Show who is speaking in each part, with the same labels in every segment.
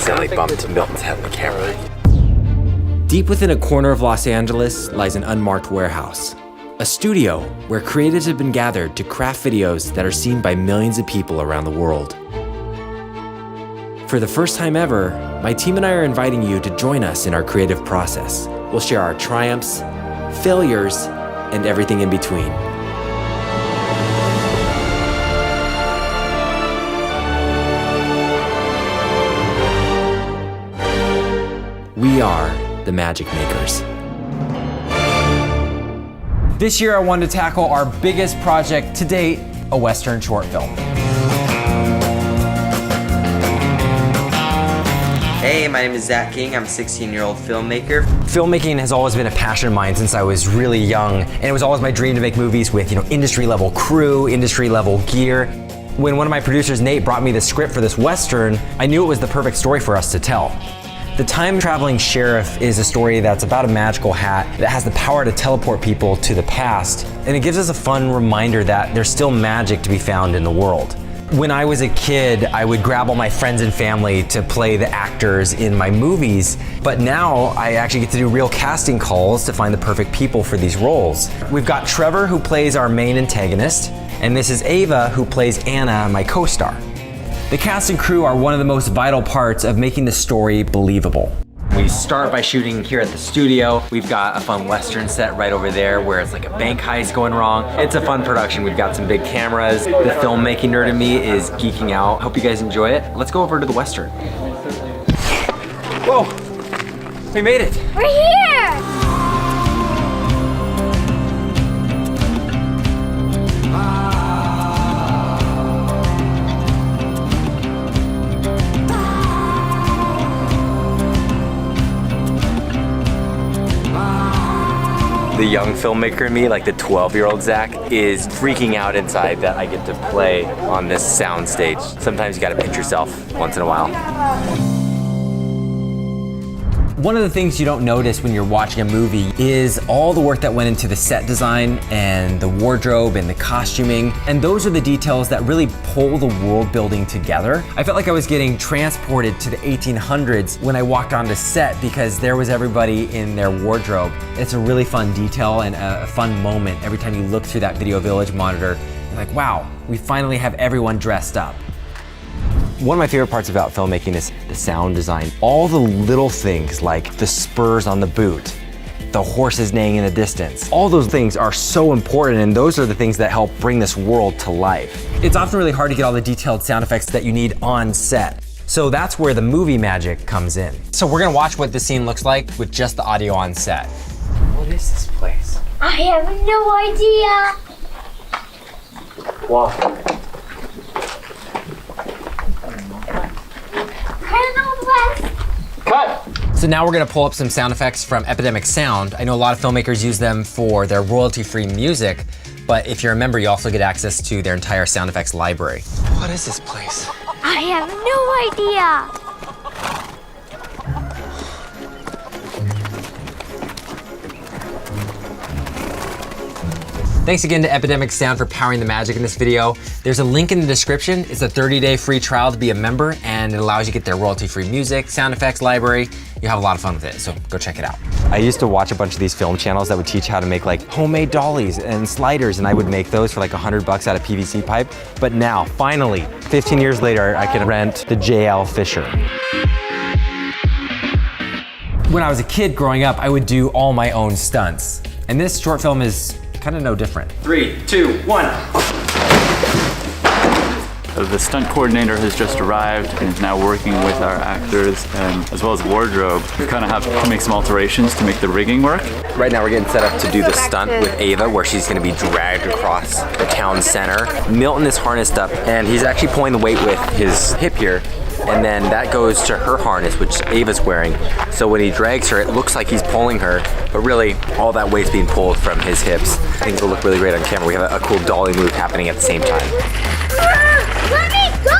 Speaker 1: accidentally bumped Milton's head on the camera.
Speaker 2: Deep within a corner of Los Angeles lies an unmarked warehouse. A studio where creatives have been gathered to craft videos that are seen by millions of people around the world. For the first time ever, my team and I are inviting you to join us in our creative process. We'll share our triumphs, failures, and everything in between. We are the Magic Makers.
Speaker 3: This year I wanted to tackle our biggest project to date, a Western short film.
Speaker 4: Hey, my name is Zach King. I'm a 16-year-old filmmaker.
Speaker 3: Filmmaking has always been a passion of mine since I was really young, and it was always my dream to make movies with, industry-level crew, industry-level gear. When one of my producers, Nate, brought me the script for this Western, I knew it was the perfect story for us to tell. The Time-Traveling Sheriff is a story that's about a magical hat that has the power to teleport people to the past, and it gives us a fun reminder that there's still magic to be found in the world. When I was a kid, I would grab all my friends and family to play the actors in my movies, but now I actually get to do real casting calls to find the perfect people for these roles. We've got Trevor, who plays our main antagonist, and this is Ava, who plays Anna, my co-star. The cast and crew are one of the most vital parts of making the story believable. We start by shooting here at the studio. We've got a fun Western set right over there where it's like a bank heist going wrong. It's a fun production. We've got some big cameras. The filmmaking nerd in me is geeking out. Hope you guys enjoy it. Let's go over to the Western. Whoa, we made it.
Speaker 5: We're here!
Speaker 1: The young filmmaker in me, like the 12-year-old Zach, is freaking out inside that I get to play on this sound stage. Sometimes you gotta pinch yourself once in a while.
Speaker 3: One of the things you don't notice when you're watching a movie is all the work that went into the set design and the wardrobe and the costuming. And those are the details that really pull the world building together. I felt like I was getting transported to the 1800s when I walked onto set because there was everybody in their wardrobe. It's a really fun detail and a fun moment every time you look through that Video Village monitor. You're like, wow, we finally have everyone dressed up.
Speaker 2: One of my favorite parts about filmmaking is the sound design. All the little things like the spurs on the boot, the horses neighing in the distance. All those things are so important, and those are the things that help bring this world to life.
Speaker 3: It's often really hard to get all the detailed sound effects that you need on set. So that's where the movie magic comes in. So we're gonna watch what the scene looks like with just the audio on set.
Speaker 1: What is this place?
Speaker 5: I have no idea.
Speaker 1: Wow. Cut!
Speaker 3: So now we're gonna pull up some sound effects from Epidemic Sound. I know a lot of filmmakers use them for their royalty-free music, but if you're a member, you also get access to their entire sound effects library.
Speaker 1: What is this place?
Speaker 5: I have no idea.
Speaker 3: Thanks again to Epidemic Sound for powering the magic in this video. There's a link in the description. It's a 30-day free trial to be a member, and it allows you to get their royalty-free music, sound effects library. You have a lot of fun with it, so go check it out.
Speaker 2: I used to watch a bunch of these film channels that would teach how to make like homemade dollies and sliders, and I would make those for like $100 out of PVC pipe. But now, finally, 15 years later, I can rent the JL Fisher.
Speaker 3: When I was a kid growing up, I would do all my own stunts. And this short film is kind of no different.
Speaker 1: 3, 2, 1.
Speaker 6: The stunt coordinator has just arrived and is now working with our actors and as well as wardrobe. We kind of have to make some alterations to make the rigging work.
Speaker 1: Right now we're getting set up to do the stunt with Ava where she's gonna be dragged across the town center. Milton is harnessed up and he's actually pulling the weight with his hip here. And then that goes to her harness, which Ava's wearing. So when he drags her, it looks like he's pulling her, but really all that weight's being pulled from his hips. I think it'll look really great on camera. We have a cool dolly move happening at the same time.
Speaker 5: Let me go!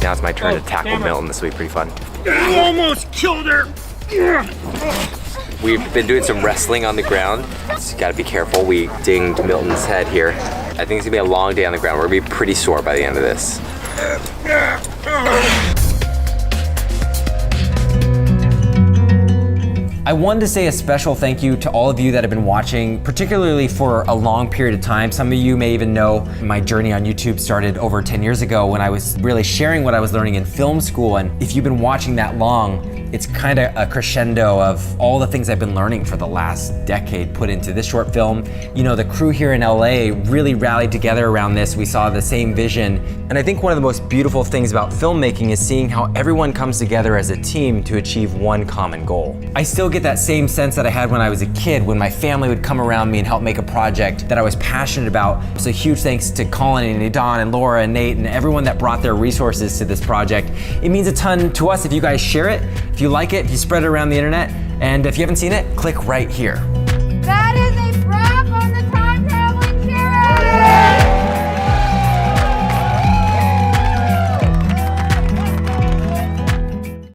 Speaker 1: Now it's my turn to tackle Milton. This will be pretty fun.
Speaker 7: You almost killed her!
Speaker 1: We've been doing some wrestling on the ground. Just gotta be careful. We dinged Milton's head here. I think it's gonna be a long day on the ground. We're gonna be pretty sore by the end of this.
Speaker 3: I wanted to say a special thank you to all of you that have been watching, particularly for a long period of time. Some of you may even know my journey on YouTube started over 10 years ago when I was really sharing what I was learning in film school. And if you've been watching that long, it's kind of a crescendo of all the things I've been learning for the last decade put into this short film. You know, the crew here in LA really rallied together around this. We saw the same vision. And I think one of the most beautiful things about filmmaking is seeing how everyone comes together as a team to achieve one common goal. I still get that same sense that I had when I was a kid, when my family would come around me and help make a project that I was passionate about. So huge thanks to Colin and Idan and Laura and Nate and everyone that brought their resources to this project. It means a ton to us if you guys share it, if you like it, if you spread it around the internet, and if you haven't seen it, click right here.